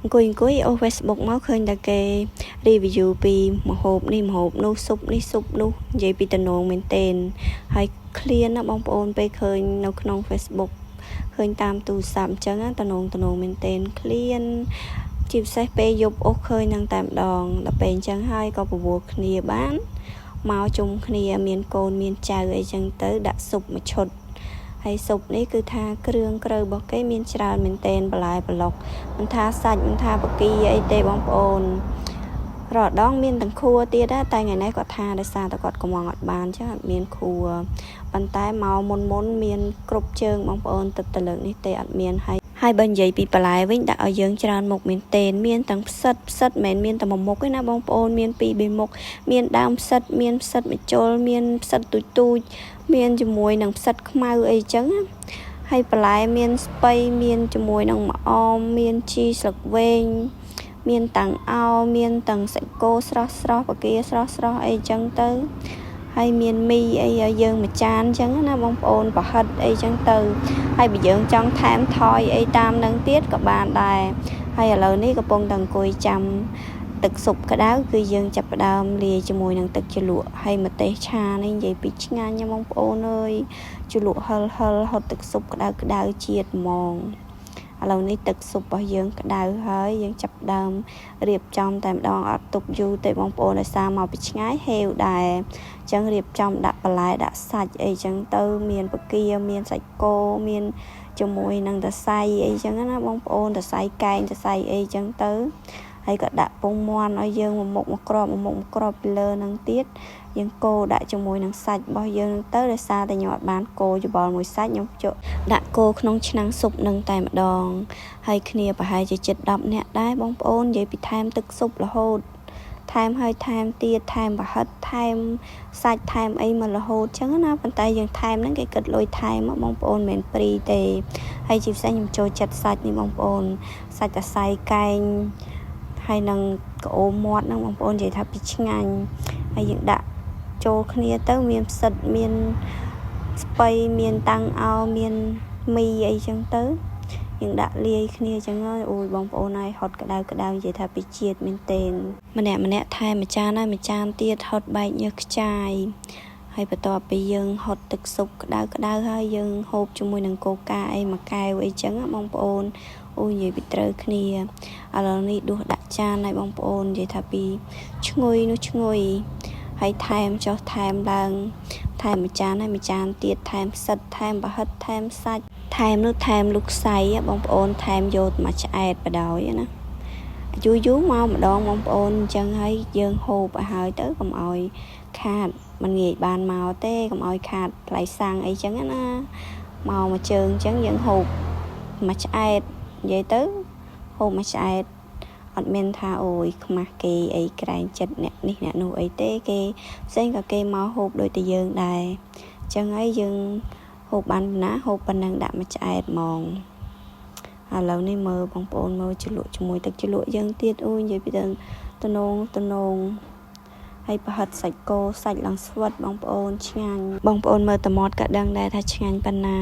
អង្គុយអូ Facebook មកឃើញតែគេ review ពីម្ហូបនេះម្ហូបនោះស៊ុបនេះស៊ុបនោះនិយាយពីតំណងមែនទែនហើយឃ្លានណាបងប្អូនពេលឃើញនៅក្នុង Facebook ឃើញតាមទូរស័ព្ទអញ្ចឹងតំណងមែនទែនឃ្លានជាពិសេសពេលយប់អូសឃើញនឹងតែម្ដងដល់ពេលអញ្ចឹងហើយក៏ប្រមូលគ្នាបានមកជុំគ្នាមានកូនមានចៅអីចឹងទៅដាក់ស៊ុបមួយឈុតហើយស៊ុបនេះគឺថាគ្រឿងក្រៅរបស់គេមានច្រើនមែនទែនបន្លែប្លុកមិនថាសាច់មិនថាបកាអីទេបងប្អូនរដងមានទាំងខួរទៀតតែថ្ងៃនេះគាត់ថាដោយសារតែគាត់កំងអត់បានចឹងអត់មានខួរប៉ុន្តែមកមុនមានគ្រប់ជើងបងប្អូនទឹកតលើកនេះទេអត់មានហើយបើនិយាយពីបន្លែវិញដាក់ឲ្យយើងច្រើនមុខមែនទែនមានទាំងផ្សិតមិនមែនមានតែមួយមុខទេណាបងប្អូនមានពីរបីមុខមានដើមផ្សិតមានផ្សិតម្ជុលមានផ្សិតទូចមានជាមួយនឹងផ្សិតខ្មៅអីចឹងហើយបន្លែមានស្ពៃមានជាមួយនឹងម្អមមានជីស្លឹកវែងមានតាំងអោមានទាំងសាច់គោស្រស់បកាស្រស់អីចឹងទៅហើយមានមីអីឲ្យយើងមួយចានចឹងណាបងប្អូនប្រហិតអីចឹងទៅហើយបើយើងចង់ថែមថយអីតាមនឹងទៀតក៏បានដែរហើយឥឡូវនេះកំពុងតែអង្គុយចាំទឹកស៊ុបក្តៅគឺយើងចាប់ផ្ដើមលាយជាមួយនឹងទឹកជ្រលក់ហើយម្ទេសឆានេះនិយាយពីឆ្ងាញ់ណាបងប្អូនអើយជ្រលក់ហិលហត់ទឹកស៊ុបក្តៅជាតិហ្មងឥឡូវនេះទឹកស៊ុបរបស់យើងក្តៅហើយយើងចាប់ផ្ដើមរៀបចំតែម្ដងអត់ទុកយូរទេបងប្អូនដោយសារមកពីឆ្ងាយហេវដែរអញ្ចឹងរៀបចំដាក់បន្លែដាក់សាច់អីចឹងទៅមានបកាមានសាច់គោមានជាមួយនឹងតសៃអីចឹងណាបងប្អូនតសៃកែងតសៃអីចឹងទៅហើយក៏ដាក់ពងមាន់ឲ្យយើងមួយមុខមួយគ្រាប់ពីលើនឹងទៀតយើងកូរដាក់ជាមួយនឹងសាច់របស់យើងទៅដោយសារតែខ្ញុំអត់បានកូរច្បល់មួយសាច់ខ្ញុំយកដាក់កូរក្នុងឆ្នាំងស៊ុបនឹងតែម្ដងហើយគ្នាប្រហែលជា7-10នាក់ដែរបងប្អូននិយាយពីថែមទឹកស៊ុបរហូតថែមហើយថែមទៀតថែមប្រហិតថែមសាច់ថែមអីមករហូតចឹងណាប៉ុន្តែយើងថែមហ្នឹងគេគិតលុយថែមបងប្អូនមិនមែនព្រីទេហើយជាពិសេសខ្ញុំចូលចិត្តសាច់នេះបងប្អូនសាច់តសៃកែងហើយនឹងក្អូមមាត់ហ្នឹងបងប្អូននិយាយថាពីឆ្ងាញ់ហើយយើងដាក់ចូលគ្នាទៅមានផ្សិតមានស្ពៃមានតាំងអោមានមីអីចឹងទៅយើងដាក់លាយគ្នាចឹងហើយអូយបងប្អូនហើយហត់ក្តៅនិយាយថាពីជាតិមែនទែនម្នាក់ថែមមួយចានហើយមួយចានទៀតហត់បែកញើសខ្ចាយហើយបន្ទាប់ពីយើងហត់ទឹកស៊ុបក្តៅហើយយើងហូបជាមួយនឹងកូកាអីមួយកែវអីចឹងបងប្អូនអូយនិយាយពីត្រូវគ្នាឥឡូវនេះដួសដាក់ចានហើយបងប្អូននិយាយថាពីឈ្ងុយហើយថែមថែមឡើងថែមមួយចានហើយមួយចានទៀតថែមផ្សិតថែមប្រហិតថែមសាច់ថែមលូកខ្សៃបងប្អូនថែមយកមកឆ្អែតបដ ாய் ណាយូរមកម្ដងបងប្អូនអញ្ចឹងហើយយើងហូបឲ្យហើយទៅកុំឲ្យខាតមិនងាយបានមកទេកុំឲ្យខាតថ្លៃសាំងអីចឹងណាមកមួយជើងអញ្ចឹងយើងហូបមកឆ្អែតនិយាយទៅហូបមកឆ្អែតអត់មានថាអូយខ្មាស់គេអីក្រែងចិត្តអ្នកនេះអ្នកនោះអីទេគេផ្សេងក៏គេមកហូបដូចតែយើងដែរអញ្ចឹងហើយយើងហូបបានណាហូបប៉ុណ្ណឹងដាក់មកឆ្អែតហ្មងឥឡូវនេះមើលបងប្អូនមើលជ្រលក់ជាមួយទឹកជ្រលក់យើងទៀតអូយនិយាយពីតំណងហើយប្រហិតសាច់គោសាច់ឡើងស្វិតបងប្អូនឆ្ងាញ់បងប្អូនមើលតម៉ាត់ក៏ដឹងដែរថាឆ្ងាញ់ប៉ុណ្ណា